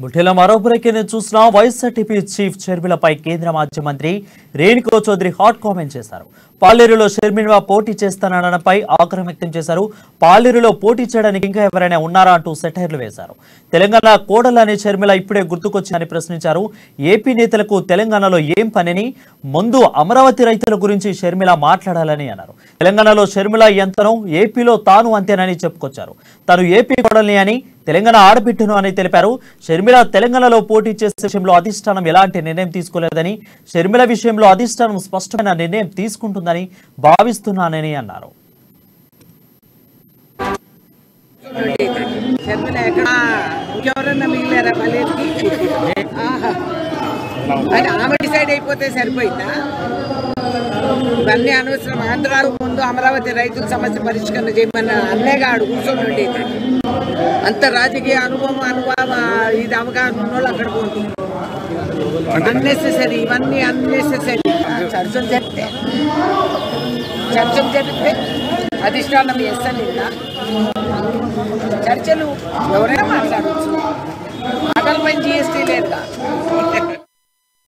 బుట్టెల మరో బ్రేకింగ్ చూసిన YSRTP chief షర్మిలపై కేంద్ర మాజీ మంత్రి రేణుకా చౌదరి హాట్ కామెంట్ చేశారు. పాలేరులో షర్మిల పోటీ చేస్తాననడంపై ఆగ్రహం వ్యక్తం చేశారు. పాలేరులో పోటీ చేయడానికి ఇంకా ఎవరైనా ఉన్నారా అంటూ సెటైర్లు వేశారు. తెలంగాణ కోడలని షర్మిల ఇప్పుడే గుర్తుకొచ్చిందని ప్రశ్నించారు. ఏపీ నేతలకు తెలంగాణలో ఏం పనిని, ముందు అమరావతి రైతుల గురించి షర్మిల మాట్లాడాలని అన్నారు. తెలంగాణలో షర్మిల ఎంతనో ఏపీలో తాను అంతేనని చెప్పుకొచ్చారు. తాను ఏపీ కోడల్ని అని, తెలంగాణ ఆడబిడ్డను అని తెలిపారు. షర్మిల తెలంగాణలో పోటీ చేసే విషయంలో అధిష్టానం ఎలాంటి నిర్ణయం తీసుకోలేదని, షర్మిల విషయంలో అధిష్టానం స్పష్టమైన నిర్ణయం తీసుకుంటుందని భావిస్తున్నానని అన్నారు. ఆమె డిసైడ్ అయిపోతే సరిపోయిందా? ఇవన్నీ అనవసరం. ఆంధ్రాలో ముందు అమరావతి రైతుల సమస్య పరిష్కరణ చేయమన్న అన్నేగాడు కూర్చొని ఉండేది. అంత రాజకీయ అనుభవం ఇది అవగాహన ఉన్నోళ్ళు అక్కడ పోతుంది. అన్నెసెసరీ, ఇవన్నీ అన్నెసెసరీ. చర్చలు జరిపితే అధిష్టానం చేస్తానిందా? చర్చలు ఎవరైనా మాట్లాడవచ్చు. మాటల పైన GST లేదుగా.